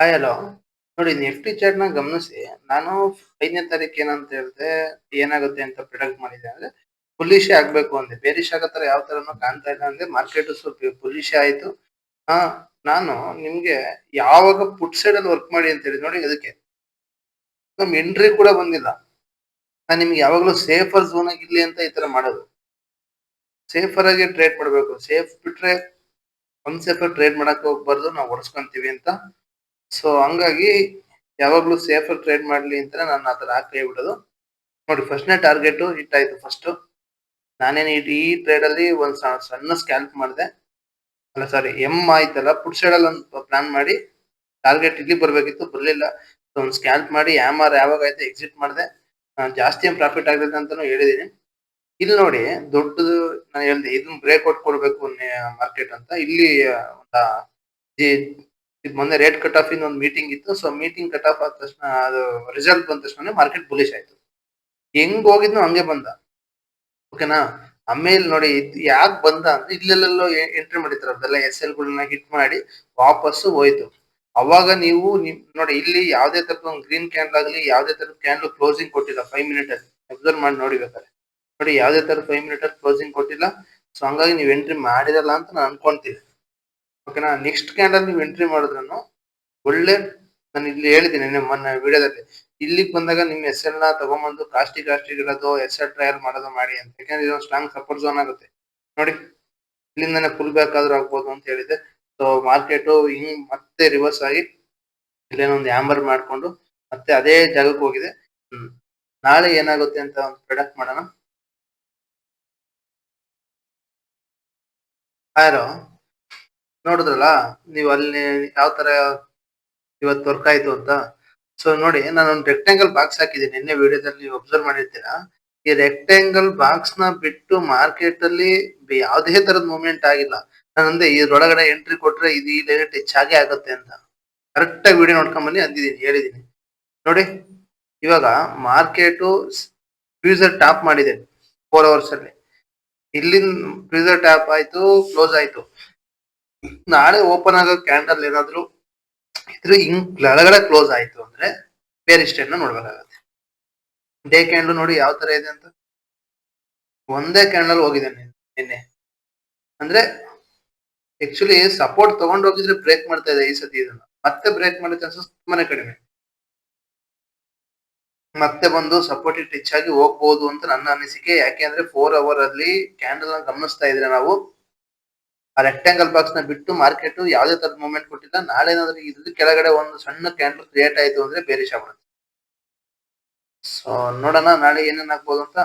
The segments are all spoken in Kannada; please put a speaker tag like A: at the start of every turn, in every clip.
A: Hi hello. ನೋಡಿ ನಿಫ್ಟಿ ಚಾರ್ಟ್‌ನ ಗಮನಿಸಿ. ನಾನು 5ನೇ ತಾರೀಕು ಏನಂತ ಹೇಳಿದೆ, ಏನಾಗುತ್ತೆ ಅಂತ ಪ್ರಿಡಿಕ್ಟ್ ಮಾಡಿದ್ದೆ ಅಂದ್ರೆ, ಬುಲ್ಲಿಶೇ ಆಗ್ಬೇಕು ಅಂದೆ. ಬೇರಿಶ್ ಆಗೋ ತರ ಯಾವ ತರನೂ ಕಾಣ್ತಾ ಇಲ್ಲ ಅಂದೆ. ಮಾರ್ಕೆಟ್ ಸ್ವಲ್ಪ ಬುಲ್ಲಿಶೇ ಆಯ್ತು. ಆ ನಾನು ನಿಮ್ಗೆ ಯಾವಾಗ ಪುಟ್ ಸೈಡ್ ಅಲ್ಲಿ ವರ್ಕ್ ಮಾಡಿ ಅಂತ ಹೇಳಿದ್ ನೋಡಿ ಅದಕ್ಕೆ. ನಮ್ ಎಂಟ್ರಿ ಕೂಡ ಬಂದಿಲ್ಲ. ನಾನ್ ನಿಮ್ಗೆ ಯಾವಾಗ್ಲೂ ಸೇಫರ್ ಝೋನ್ ಆಗಿ ಇರ್ಲಿ ಅಂತ ಈ ತರ ಮಾಡೋದು. ಸೇಫರ್ ಆಗಿ ಟ್ರೇಡ್ ಮಾಡ್ಬೇಕು. ಸೇಫ್ ಬಿಟ್ರೆ ಅನ್‌ಸೇಫರ್ ಟ್ರೇಡ್ ಮಾಡಕ್ ಹೋಗ್ಬಾರ್ದು. ನಾವು ಹೊಡ್ಸ್ಕೊಂತೀವಿ ಅಂತ. ಸೊ ಹಂಗಾಗಿ ಯಾವಾಗ್ಲೂ ಸೇಫರ್ ಟ್ರೇಡ್ ಮಾಡ್ಲಿ ಅಂತಾನೆ ನಾನು ಆ ತರ ಹಾಕೇ ಬಿಡೋದು. ನೋಡಿ ಫಸ್ಟ್‌ನೇ ಟಾರ್ಗೆಟ್ ಹಿಟ್ ಆಯ್ತು ಫಸ್ಟು. ನಾನೇನು ಈ ಟ್ರೇಡ್ ಅಲ್ಲಿ ಒಂದ್ ಸಣ್ಣ ಸ್ಕ್ಯಾಲ್ಪ್ ಮಾಡಿದೆ. ಅಲ್ಲ ಸಾರಿ ಆಯ್ತಲ್ಲ ಪುಟ್ ಸೈಡ್ ಅಲ್ಲಿ ಒಂದು ಪ್ಲಾನ್ ಮಾಡಿ ಟಾರ್ಗೆಟ್ ಇಲ್ಲಿ ಬರ್ಬೇಕಿತ್ತು ಬರ್ಲಿಲ್ಲ. ಸೊ ಒಂದು ಸ್ಕ್ಯಾಲ್ಪ್ ಮಾಡಿ ಯಾವಾಗ ಆಯ್ತು ಎಕ್ಸಿಟ್ ಮಾಡಿದೆ. ಜಾಸ್ತಿ ಏನ್ ಪ್ರಾಫಿಟ್ ಆಗಲಿಲ್ಲ ಅಂತಾನು ಹೇಳಿದೀನಿ. ಇಲ್ಲಿ ನೋಡಿ ದೊಡ್ಡದು ನಾನು ಹೇಳ್ದೆ ಇದನ್ನ ಬ್ರೇಕ್ಔಟ್ ಕೊಡ್ಬೇಕು ಮಾರ್ಕೆಟ್ ಅಂತ. ಇಲ್ಲಿ ಒಂದ ಇದು ಮೊನ್ನೆ ರೇಟ್ ಕಟ್ ಆಫ್ ಇಂದ ಒಂದು ಮೀಟಿಂಗ್ ಇತ್ತು. ಸೊ ಮೀಟಿಂಗ್ ಕಟ್ ಆಫ್ ಆದ ತಕ್ಷಣ ಅದು ರಿಸಲ್ಟ್ ಬಂದ ತಕ್ಷಣ ಮಾರ್ಕೆಟ್ ಬುಲಿಶ್ ಆಯ್ತು. ಹೆಂಗ್ ಹೋಗಿದ್ನೋ ಹಂಗೆ ಬಂದ. ಓಕೆನಾ? ಆಮೇಲೆ ನೋಡಿ ಯಾಕೆ ಬಂದ ಅಂದ್ರೆ ಇಲ್ಲೆಲ್ಲೆಲ್ಲೋ ಎಂಟ್ರಿ ಮಾಡಿದ್ರು ಅದೆಲ್ಲ ಎಸ್.ಎಲ್ ಗಳನ್ನ ಹಿಟ್ ಮಾಡಿ ವಾಪಸ್ಸು ಹೋಯ್ತು. ಅವಾಗ ನೀವು ನೋಡಿ ಇಲ್ಲಿ ಯಾವುದೇ ತರದ ಒಂದು ಗ್ರೀನ್ ಕ್ಯಾಂಡಲ್ ಆಗಲಿ ಯಾವುದೇ ತರದ ಕ್ಯಾಂಡಲ್ ಕ್ಲೋಸಿಂಗ್ ಕೊಟ್ಟಿಲ್ಲ 5 ಮಿನಿಟ್ ಅಲ್ಲಿ. ಅಬ್ಸರ್ವ್ ಮಾಡಿ ನೋಡಿ ಬೇಕಾದ್ರೆ. ನೋಡಿ ಯಾವುದೇ ತರದ 5 ಮಿನಿಟ್ ಅಲ್ಲಿ ಕ್ಲೋಸಿಂಗ್ ಕೊಟ್ಟಿಲ್ಲ. ಸೊ ಹಂಗಾಗಿ ನೀವು ಎಂಟ್ರಿ ಮಾಡಿರಲ್ಲ ಅಂತ ನಾನು ಅನ್ಕೊಂತೀನಿ. ಓಕೆನಾ? ನೆಕ್ಸ್ಟ್ ಕ್ಯಾಂಡಲ್ ನೀವು ಎಂಟ್ರಿ ಮಾಡಿದ್ರುನು ಒಳ್ಳೆ ನಾನು ಇಲ್ಲಿ ಹೇಳಿದ್ದೀನಿ ಮೊನ್ನೆ ವಿಡಿಯೋದಲ್ಲಿ. ಇಲ್ಲಿಗೆ ಬಂದಾಗ ನಿಮ್ ಎಸ್.ಎಲ್ ನ ತಗೊಂಬಂದು ಕಾಸ್ಟಿಗ್ ಇಡೋದು, ಎಸ್.ಎಲ್ ಟ್ರಯಲ್ ಮಾಡೋದು ಮಾಡಿ ಅಂತ. ಯಾಕಂದ್ರೆ ಇದೊಂದು ಸ್ಟ್ರಾಂಗ್ ಸಪೋರ್ಟ್ ಝೋನ್ ಆಗುತ್ತೆ. ನೋಡಿ ಇಲ್ಲಿಂದಾನೆ ಫುಲ್ ಬ್ಯಾಕ್ ಆದ್ರೂ ಆಗ್ಬೋದು ಅಂತ ಹೇಳಿದೆ. ಸೊ ಮಾರ್ಕೆಟ್ ಹಿಂಗ್ ಮತ್ತೆ ರಿವರ್ಸ್ ಆಗಿ ಇಲ್ಲೇನೋ ಒಂದು ಹ್ಯಾಮರ್ ಮಾಡ್ಕೊಂಡು ಮತ್ತೆ ಅದೇ ಜಾಗಕ್ಕೆ ಹೋಗಿದೆ. ನಾಳೆ ಏನಾಗುತ್ತೆ ಅಂತ ಒಂದು ಪ್ರೆಡಿಕ್ಟ್ ಮಾಡೋಣ. ಯಾರು ನೋಡಿದ್ರಲ್ಲ ನೀವು ಅಲ್ಲಿ ಯಾವ ತರ ಇವತ್ತು ವರ್ಕ್ ಆಯ್ತು ಅಂತ. ಸೊ ನೋಡಿ ನಾನೊಂದು ರೆಕ್ಟಾಂಗಲ್ ಬಾಕ್ಸ್ ಹಾಕಿದ್ದೀನಿ. ನಿನ್ನೆ ವಿಡಿಯೋದಲ್ಲಿ ನೀವು ಅಬ್ಸರ್ವ್ ಮಾಡಿರ್ತೀರಾ. ಈ ರೆಕ್ಟಾಂಗಲ್ ಬಾಕ್ಸ್ ನ ಬಿಟ್ಟು ಮಾರ್ಕೆಟ್ ಅಲ್ಲಿ ಯಾವುದೇ ತರದ ಮೂವ್ಮೆಂಟ್ ಆಗಿಲ್ಲ. ನಾನಂದೆ ಇದ್ರೊಳಗಡೆ ಎಂಟ್ರಿ ಕೊಟ್ರೆ ಇದು ಈ ಲೆವೆಲ್ ಟಚ್ ಆಗೇ ಆಗುತ್ತೆ ಅಂತ. ಕರೆಕ್ಟ್ ಆಗಿ ವಿಡಿಯೋ ನೋಡ್ಕೊಂಡ್ ಬನ್ನಿ ಅಂದಿದ್ದೀನಿ ಹೇಳಿದೀನಿ. ನೋಡಿ ಇವಾಗ ಮಾರ್ಕೆಟ್ ಫ್ಯೂಸರ್ ಟಾಪ್ ಮಾಡಿದೆ 4 ಅವರ್ಸ್ ಅಲ್ಲಿ. ಇಲ್ಲಿಂದ ಫ್ಯೂಸರ್ ಟಾಪ್ ಆಯ್ತು ಕ್ಲೋಸ್ ಆಯ್ತು. ನಾಳೆ ಓಪನ್ ಆಗೋ ಕ್ಯಾಂಡಲ್ ಏನಾದ್ರು ಇದ್ರ ಹಿಂಗ್ ಕೆಳಗಡೆ ಕ್ಲೋಸ್ ಆಯ್ತು ಅಂದ್ರೆ ಬೇರೆ ಸ್ಟೇಟ್ ನ ನೋಡ್ಬೇಕಾಗತ್ತೆ. ಡೇ ಕ್ಯಾಂಡಲ್ ನೋಡಿ ಯಾವ ತರ ಇದೆ ಅಂತ. ಒಂದೇ ಕ್ಯಾಂಡಲ್ ಹೋಗಿದೆ ನಿನ್ನೆ. ಅಂದ್ರೆ ಆಕ್ಚುಲಿ ಸಪೋರ್ಟ್ ತಗೊಂಡ್ ಹೋಗಿದ್ರೆ ಬ್ರೇಕ್ ಮಾಡ್ತಾ ಇದೆ ಈ ಸತಿ ಇದನ್ನ. ಮತ್ತೆ ಬ್ರೇಕ್ ಮಾಡೋ ಚಾನ್ಸಸ್ ತುಂಬಾನೇ ಕಡಿಮೆ. ಮತ್ತೆ ಬಂದು ಸಪೋರ್ಟ್ ಟಚ್ ಆಗಿ ಹೋಗ್ಬೋದು ಅಂತ ನನ್ನ ಅನಿಸಿಕೆ. ಯಾಕೆ ಅಂದ್ರೆ 4 ಅವರ್ ಅಲ್ಲಿ ಕ್ಯಾಂಡಲ್ ನ ಗಮನಿಸ್ತಾ ಇದ್ರೆ ನಾವು ಆ ರೆಕ್ಟಾಂಗಲ್ ಬಾಕ್ಸ್ ನ ಬಿಟ್ಟು ಮಾರ್ಕೆಟ್ ಯಾವುದೇ ತರದ ಮೂವ್ಮೆಂಟ್ ಕೊಟ್ಟಿಲ್ಲ. ನಾಳೆ ಏನಾದ್ರು ಇದ್ರ ಕೆಳಗಡೆ ಒಂದು ಸಣ್ಣ ಕ್ಯಾಂಡಲ್ ಕ್ರಿಯೇಟ್ ಆಯ್ತು ಅಂದ್ರೆ ಬೇರಿಶ್ ಆಗ್ಬಿಡುತ್ತೆ. ಸೊ ನೋಡೋಣ ನಾಳೆ ಏನೇನ್ ಆಗ್ಬೋದು ಅಂತ.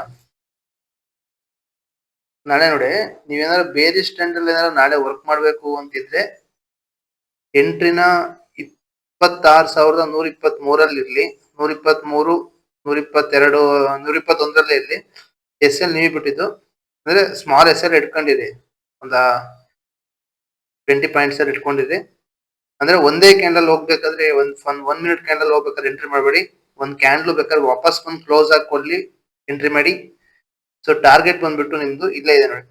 A: ನಾಳೆ ನೋಡಿ ನೀವೇನಾದ್ರು ಬೇರಿಶ್ ಟ್ರೆಂಡ್ ಅಲ್ಲಿ ಏನಾದ್ರು ನಾಳೆ ವರ್ಕ್ ಮಾಡ್ಬೇಕು ಅಂತಿದ್ರೆ ಎಂಟ್ರಿನ 26,123 ಇರ್ಲಿ, 123, 122, 121 ಇರ್ಲಿ. ಎಸ್.ಎಲ್ ನೀವು ಬಿಟ್ಟಿದ್ದು ಅಂದ್ರೆ ಸ್ಮಾಲ್ ಎಸ್.ಎಲ್ ಇಟ್ಕೊಂಡಿರಿ. ಒಂದ 20 ಪಾಯಿಂಟ್ಸ್ ಅಲ್ಲಿ ಇಟ್ಕೊಂಡಿರಿ. ಅಂದ್ರೆ ಒಂದೇ ಕ್ಯಾಂಡಲ್ ಹೋಗ್ಬೇಕಾದ್ರೆ ಒನ್ ಮಿನಿಟ್ ಕ್ಯಾಂಡಲ್ ಹೋಗ್ಬೇಕಾದ್ರೆ ಎಂಟ್ರಿ ಮಾಡಬೇಡಿ. ಒಂದ್ ಕ್ಯಾಂಡಲ್ ಬೇಕಾದ್ರೆ ವಾಪಸ್ ಬಂದು ಕ್ಲೋಸ್ ಆಗಿ ಕೊಡ್ಲಿ ಎಂಟ್ರಿ ಮಾಡಿ. ಸೊ ಟಾರ್ಗೆಟ್ ಬಂದ್ಬಿಟ್ಟು ನಿಮ್ದು ಇಲ್ಲೇ ಇದೆ ನೋಡಿ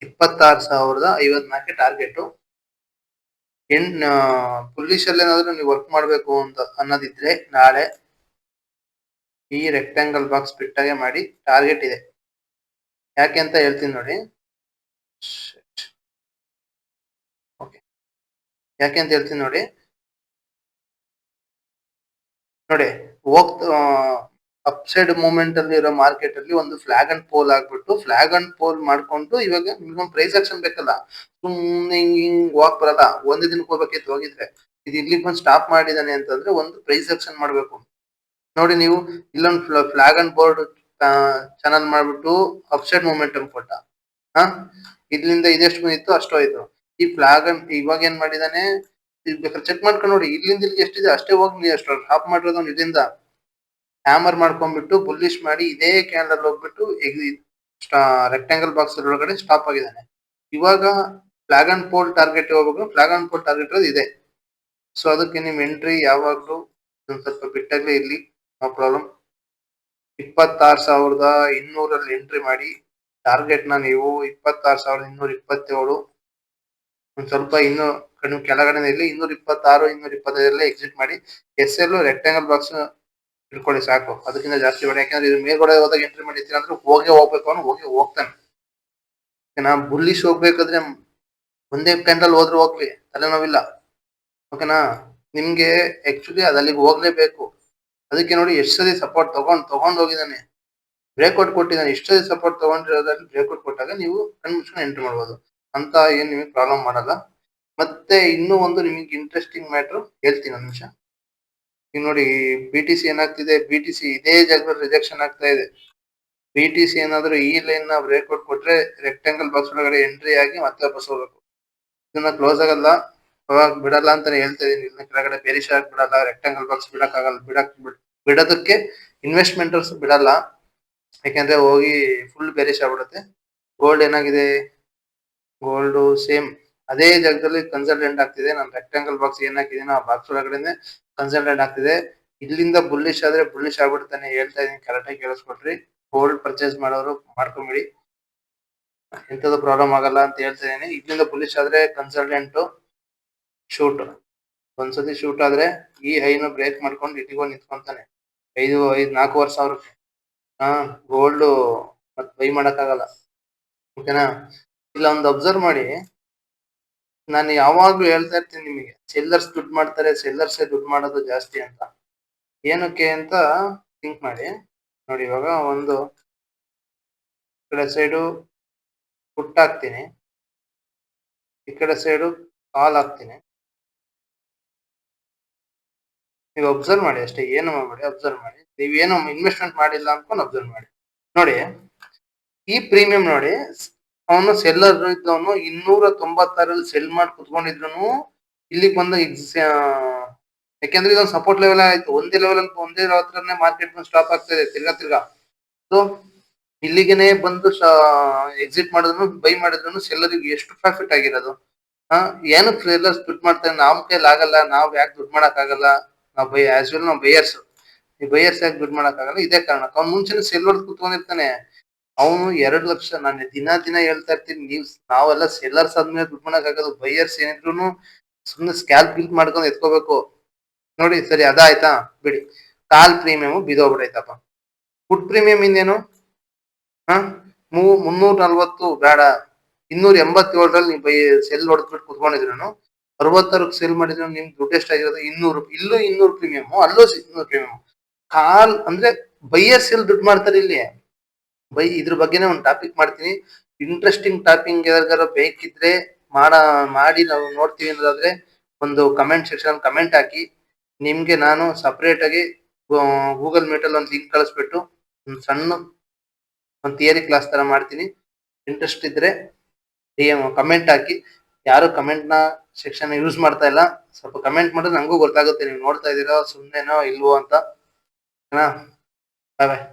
A: 26,054 ಟಾರ್ಗೆಟ್. ಪುಲ್ಲಿಶ್ ಅಲ್ಲಿ ಏನಾದ್ರು ನೀವು ವರ್ಕ್ ಮಾಡ್ಬೇಕು ಅಂತ ಅನ್ನೋದಿದ್ರೆ ನಾಳೆ ಈ ರೆಕ್ಟಾಂಗಲ್ ಬಾಕ್ಸ್ ಬಿಟ್ಟಾಗೆ ಮಾಡಿ. ಟಾರ್ಗೆಟ್ ಇದೆ ಯಾಕೆ ಅಂತ ಹೇಳ್ತೀನಿ ನೋಡಿ. ಓಕೆ ಯಾಕೆ ಅಂತ ಹೇಳ್ತೀನಿ ನೋಡಿ. ನೋಡಿ ಹೋಗ್ತಾ ಅಪ್ಸೈಡ್ ಮೂವ್ಮೆಂಟ್ ಅಲ್ಲಿ ಇರೋ ಮಾರ್ಕೆಟ್ ಅಲ್ಲಿ ಒಂದು ಫ್ಲಾಗ್ ಅಂಡ್ ಪೋಲ್ ಆಗ್ಬಿಟ್ಟು ಫ್ಲಾಗ್ ಅಂಡ್ ಪೋಲ್ ಮಾಡ್ಕೊಂಡು ಇವಾಗ ನಿಮ್ಗೊಂದು ಪ್ರೈಸ್ ಆಕ್ಷನ್ ಬೇಕಲ್ಲ. ಸುಮ್ನೆ ಹಿಂಗ್ ಹೋಗಕ್ ಬರಲ್ಲ. ಒಂದೇ ದಿನಕ್ಕೆ ಹೋಗ್ಬೇಕಿತ್ತು ಹೋಗಿದ್ರೆ. ಇದು ಇಲ್ಲಿಗೆ ಬಂದು ಸ್ಟಾಪ್ ಮಾಡಿದಾನೆ ಅಂತಂದ್ರೆ ಒಂದು ಪ್ರೈಸ್ ಆಕ್ಷನ್ ಮಾಡ್ಬೇಕು. ನೋಡಿ ನೀವು ಇಲ್ಲೊಂದು ಫ್ಲಾಗ್ ಅಂಡ್ ಬೋರ್ಡ್ ಚಾನಲ್ ಮಾಡ್ಬಿಟ್ಟು ಅಪ್ಸೈಡ್ ಮೂವ್ಮೆಂಟಮ್ ಕೊಟ್ಟ. ಇದ್ರಿಂದ ಇದೆಷ್ಟು ಬಂದಿತ್ತು ಅಷ್ಟು ಆಯ್ತು. ಈ ಫ್ಲಾಗ್ ಅಂಡ್ ಇವಾಗ ಏನ್ ಮಾಡಿದಾನೆ ಬೇಕಾದ್ರೆ ಚೆಕ್ ಮಾಡ್ಕೊಂಡು ನೋಡಿ. ಇಲ್ಲಿಂದ ಇಲ್ಲಿಗೆ ಎಷ್ಟಿದೆ ಅಷ್ಟೇ ಹೋಗಿ ನೀವು ಅಷ್ಟು ಸ್ಟಾಪ್ ಮಾಡಿರೋದು ಇದರಿಂದ ಹ್ಯಾಮರ್ ಮಾಡ್ಕೊಂಡ್ಬಿಟ್ಟು ಬುಲ್ಲಿಶ್ ಮಾಡಿ ಇದೇ ಕ್ಯಾಂಡಲ್ ಹೋಗ್ಬಿಟ್ಟು ರೆಕ್ಟಾಂಗಲ್ ಬಾಕ್ಸ್ ಒಳಗಡೆ ಸ್ಟಾಪ್ ಆಗಿದ್ದಾನೆ. ಇವಾಗ ಫ್ಲಾಗ್ ಅಂಡ್ ಪೋಲ್ ಟಾರ್ಗೆಟ್ ಹೋಗ್ಬೇಕು. ಫ್ಲಾಗ್ ಅಂಡ್ ಪೋಲ್ ಟಾರ್ಗೆಟ್ ಇದೆ. ಸೊ ಅದಕ್ಕೆ ನಿಮ್ ಎಂಟ್ರಿ ಯಾವಾಗ್ಲೂ ಒಂದ್ ಸ್ವಲ್ಪ ಬಿಟ್ಟಾಗ್ಲೇ ಇರ್ಲಿ, ನೋ ಪ್ರಾಬ್ಲಮ್. 26,200 ಎಂಟ್ರಿ ಮಾಡಿ. ಟಾರ್ಗೆಟ್ ನ ನೀವು 26,227 ಒಂದ್ ಸ್ವಲ್ಪ ಇನ್ನು ಕೆಳಗಡೆ ಇಲ್ಲಿ 226 225 ಎಕ್ಸಿಟ್ ಮಾಡಿ. ಎಸ್ ಎಲ್ ರೆಕ್ಟಾಂಗಲ್ ಬಾಕ್ಸ್ ಇಟ್ಕೊಳ್ಳಿ ಸಾಕು, ಅದಕ್ಕಿಂತ ಜಾಸ್ತಿ ಬೇಡ. ಯಾಕಂದ್ರೆ ಇದು ಮೇಲ್ಗಡೆ ಹೋದಾಗ ಎಂಟ್ರಿ ಮಾಡಿರ್ತೀರ ಅಂದ್ರೆ ಹೋಗ್ಬೇಕು ಅವನು ಹೋಗ್ತಾನೆ. ಓಕೆನಾ? ಬುಲ್ಲಿಶ್ ಹೋಗ್ಬೇಕಾದ್ರೆ ಒಂದೇ ಕ್ಯಾಂಡಲ್ ಹೋದ್ರೆ ಹೋಗ್ಲಿ, ತಲೆನೋವಿಲ್ಲ. ಓಕೆನಾ? ನಿಮ್ಗೆ ಆಕ್ಚುಲಿ ಅದು ಅಲ್ಲಿಗೆ ಹೋಗ್ಲೇಬೇಕು. ಅದಕ್ಕೆ ನೋಡಿ ಎಷ್ಟು ಸತಿ ಸಪೋರ್ಟ್ ತಗೊಂಡ್ ಹೋಗಿದ್ದಾನೆ, ಬ್ರೇಕ್ಔಟ್ ಕೊಟ್ಟಿದ್ದಾನೆ. ಎಷ್ಟು ಸತಿ ಸಪೋರ್ಟ್ ತಗೊಂಡಿರೋದ್ರಲ್ಲಿ ಬ್ರೇಕ್ಔಟ್ ಕೊಟ್ಟಾಗ ನೀವು ಕಣ್ಣು ಮುಚ್ಕೊಂಡು ಎಂಟ್ರಿ ಮಾಡ್ಬೋದು. ಅಂತ ಏನ್ ನಿಮಗೆ ಪ್ರಾಬ್ಲಮ್ ಮಾಡಲ್ಲ. ಮತ್ತೆ ಇನ್ನೂ ಒಂದು ನಿಮಗೆ ಇಂಟ್ರೆಸ್ಟಿಂಗ್ ಮ್ಯಾಟ್ರು ಹೇಳ್ತೀನಿ, ಒಂದು ನಿಮಿಷ. ಈಗ ನೋಡಿ ಬಿ ಟಿ ಸಿ ಏನಾಗ್ತಿದೆ, ಬಿ ಟಿ ಸಿ ಇದೇ ಜಾಗದಲ್ಲಿ ರಿಜೆಕ್ಷನ್ ಆಗ್ತಾ ಇದೆ. ಬಿ ಟಿ ಸಿ ಏನಾದ್ರು ಈ ಲೈನ್ ನ ಬ್ರೇಕ್ಔಟ್ ಕೊಟ್ರೆ ರೆಕ್ಟಾಂಗಲ್ ಬಾಕ್ಸ್ ಒಳಗಡೆ ಎಂಟ್ರಿ ಆಗಿ ಮತ್ತೆ ವಾಪಸ್ ಹೋಗ್ಬೇಕು. ಇದನ್ನ ಕ್ಲೋಸ್ ಆಗಲ್ಲ, ಅವಾಗ ಬಿಡಲ್ಲ ಅಂತಾನೆ ಹೇಳ್ತಾ ಇದೀನಿ. ಇದನ್ನ ಕೆಳಗಡೆ ಬೇರಿಶ್ ಆಗಿ ಬಿಡಲ್ಲ, ರೆಕ್ಟಾಂಗಲ್ ಬಾಕ್ಸ್ ಬಿಡಕ್ಕಾಗಲ್ಲ. ಬಿಡೋದಕ್ಕೆ ಇನ್ವೆಸ್ಟ್ಮೆಂಟರ್ಸ್ ಬಿಡಲ್ಲ, ಯಾಕಂದ್ರೆ ಹೋಗಿ ಫುಲ್ ಬೇರಿಶ್ ಆಗ್ಬಿಡುತ್ತೆ. ಗೋಲ್ಡ್ ಏನಾಗಿದೆ, ಗೋಲ್ಡ್ ಸೇಮ್ ಅದೇ ಜಾಗದಲ್ಲಿ ಕನ್ಸಲ್ಟೆಂಟ್ ಆಗ್ತಿದೆ. ನಾನು ರೆಕ್ಟಾಂಗಲ್ ಬಾಕ್ಸ್ ಏನ್ ಹಾಕಿದೀನಿ ಆ ಬಾಕ್ಸ್ ಒಳಗಡೆ ಕನ್ಸಲ್ಟೆಂಟ್ ಆಗ್ತಿದೆ. ಇಲ್ಲಿಂದ ಬುಲ್ಲಿಶ್ ಆದ್ರೆ ಬುಲ್ಲಿಶ್ ಆಗ್ಬಿಡ್ತಾನೆ, ಹೇಳ್ತಾ ಇದೀನಿ, ಕರೆಕ್ಟಾಗಿ ಕೇಳಿಸ್ಕೊಟ್ರಿ. ಗೋಲ್ಡ್ ಪರ್ಚೇಸ್ ಮಾಡೋರು ಮಾಡ್ಕೊಂಬಿಡಿ, ಎಂತದ್ದು ಪ್ರಾಬ್ಲಮ್ ಆಗಲ್ಲ ಅಂತ ಹೇಳ್ತಾ ಇದೀನಿ. ಇಲ್ಲಿಂದ ಬುಲ್ಲಿಶ್ ಆದ್ರೆ ಕನ್ಸಲ್ಟೆಂಟ್ ಶೂಟ್, ಒಂದ್ಸತಿ ಶೂಟ್ ಆದ್ರೆ ಈ ಹೈನ ಬ್ರೇಕ್ ಮಾಡ್ಕೊಂಡು ಇಟ್ಟಿಗೆ ನಿಂತ್ಕೊಂತಾನೆ 4 ಸಾವಿರಕ್ಕೆ. ಗೋಲ್ಡ್ ಮತ್ ಬೈ ಮಾಡಕ್ಕಾಗಲ್ಲ. ಓಕೆನಾ? ಇಲ್ಲ ಒಂದು ಅಬ್ಸರ್ವ್ ಮಾಡಿ, ನಾನು ಯಾವಾಗ್ಲೂ ಹೇಳ್ತಾ ಇರ್ತೀನಿ ನಿಮಗೆ, ಸೆಲ್ಲರ್ಸ್ ದುಡ್ಡು ಮಾಡ್ತಾರೆ, ಸೆಲ್ಲರ್ಸ್ ದುಡ್ಡು ಮಾಡೋದು ಜಾಸ್ತಿ ಅಂತ. ಏನಕ್ಕೆ ಅಂತ ಥಿಂಕ್ ಮಾಡಿ. ನೋಡಿ ಇವಾಗ ಒಂದು ಕಡೆ ಸೈಡು ಪುಟ್ ಹಾಕ್ತೀನಿ, ಈ ಕಡೆ ಸೈಡು ಕಾಲ್ ಹಾಕ್ತೀನಿ. ನೀವು ಅಬ್ಸರ್ವ್ ಮಾಡಿ ಅಷ್ಟೇ, ಏನು ಮಾಡಬೇಡಿ, ಅಬ್ಸರ್ವ್ ಮಾಡಿ. ನೀವೇನು ಇನ್ವೆಸ್ಟ್ಮೆಂಟ್ ಮಾಡಿಲ್ಲ ಅನ್ಕೊಂಡು ಅಬ್ಸರ್ವ್ ಮಾಡಿ. ನೋಡಿ ಈ ಪ್ರೀಮಿಯಂ ನೋಡಿ, ಅವನು ಸೆಲ್ಲರ್ ಇದ್ದವನು 296 ಸೆಲ್ ಮಾಡಿ ಕುತ್ಕೊಂಡಿದ್ರು ಇಲ್ಲಿಗೆ ಬಂದ. ಯಾಕೆಂದ್ರೆ ಇದೊಂದು ಸಪೋರ್ಟ್ ಲೆವೆಲ್ ಆಯ್ತು. ಒಂದೇ ಹತ್ರನೇ ಮಾರ್ಕೆಟ್ ಸ್ಟಾಪ್ ಆಗ್ತಾ ಇದೆ ತಿರ್ಗಾ. ಸೊ ಇಲ್ಲಿಗೆನೆ ಬಂದು ಎಕ್ಸಿಟ್ ಮಾಡಿದ್ರು, ಬೈ ಮಾಡಿದ್ರು ಸೆಲ್ಲರಿಗೆ ಎಷ್ಟು ಪ್ರಾಫಿಟ್ ಆಗಿರೋದು. ಏನು ಸೆಲ್ಲರ್ಸ್ ದುಡ್ಡು ಮಾಡ್ತಾರೆ, ನಮ್ ಕೈಲಿ ಆಗಲ್ಲ, ನಾವ್ ಯಾಕೆ ದುಡ್ಡು ಮಾಡಕ್ ಆಗಲ್ಲ? ನಾವು ನಾವು ಬೈಯರ್ಸ್, ಈ ಬೈಯರ್ಸ್ ಯಾಕೆ ದುಡ್ಡು ಮಾಡಕ್ ಆಗಲ್ಲ? ಇದೇ ಕಾರಣ. ಅವ್ನು ಮುಂಚೆನೆ ಸೆಲ್ ಹೊಡೆದು ಕುತ್ಕೊಂಡಿರ್ತಾನೆ. ಅವನು 2 ಲಕ್ಷ, ನಾನು ದಿನ ಹೇಳ್ತಾ ಇರ್ತೀನಿ, ನಾವೆಲ್ಲ ಸೆಲ್ಲರ್ಸ್ ಆದ್ಮೇಲೆ ದುಡ್ಡು ಮಾಡಕ್ ಆಗೋದು. ಬೈಯರ್ಸ್ ಏನಿದ್ರು ಸುಮ್ಮನೆ ಸ್ಕ್ಯಾಲ್ಪ್ ಗಿಲ್ಪ್ ಮಾಡ್ಕೊಂಡು ಎತ್ಕೋಬೇಕು. ನೋಡಿ ಸರಿ ಅದಾಯ್ತಾ, ಬಿಡಿ. ಕಾಲ್ ಪ್ರೀಮಿಯಮ್ ಬಿದೋಗ್ಬಿಡೈತಪ್ಪ. ಫುಡ್ ಪ್ರೀಮಿಯಂ ಇನ್ನೇನು, 340 ಬೇಡ, 287ರಲ್ಲಿ ನೀವು ಸೆಲ್ ಹೊಡೆದ್ಬಿಟ್ಟು ಕುತ್ಕೊಂಡಿದ್ರು 66 ಸೆಲ್ ಮಾಡಿದ್ರು ನಿಮ್ಗೆ ದುಡ್ಡು ಎಷ್ಟಾಗಿರೋದು 200. ಇಲ್ಲೂ 200 ಪ್ರೀಮಿಯಮ್, ಅಲ್ಲೂ 200 ಪ್ರೀಮಿಯಂ. ಕಾಲ್ ಅಂದ್ರೆ ಬೈಯರ್ಸ್ ಎಲ್ಲಿ ದುಡ್ಡು ಮಾಡ್ತಾರೆ ಇಲ್ಲಿ. ಇದ್ರ ಬಗ್ಗೆನೇ ಒಂದು ಟಾಪಿಕ್ ಮಾಡ್ತೀನಿ, ಇಂಟ್ರೆಸ್ಟಿಂಗ್ ಟಾಪಿಕ್. ಯಾರಿಗಾರ ಬೇಕಿದ್ರೆ ಮಾಡಿ ನಾವು ನೋಡ್ತೀವಿ ಅನ್ನೋದಾದ್ರೆ ಒಂದು ಕಮೆಂಟ್ ಸೆಕ್ಷನ್ ಕಮೆಂಟ್ ಹಾಕಿ. ನಿಮ್ಗೆ ನಾನು ಸಪರೇಟ್ ಆಗಿ ಗೂಗಲ್ ಮೀಟ್ ಅಲ್ಲಿ ಒಂದು ಲಿಂಕ್ ಕಳಿಸ್ಬಿಟ್ಟು ಒಂದು ಸಣ್ಣ ಒಂದು ಥಿಯರಿ ಕ್ಲಾಸ್ ತರ ಮಾಡ್ತೀನಿ. ಇಂಟ್ರೆಸ್ಟ್ ಇದ್ರೆ ಕಮೆಂಟ್ ಹಾಕಿ. ಯಾರು ಕಮೆಂಟ್ ನ ಸೆಕ್ಷನ್ ಯೂಸ್ ಮಾಡ್ತಾ ಇಲ್ಲ, ಸ್ವಲ್ಪ ಕಮೆಂಟ್ ಮಾಡಿದ್ರೆ ನಂಗೂ ಗೊತ್ತಾಗುತ್ತೆ ನೀವು ನೋಡ್ತಾ ಇದ್ದೀರಾ ಸುಮ್ಮನೆನೋ ಇಲ್ವೋ ಅಂತ. ಬಾಯ್ ಬಾಯ್.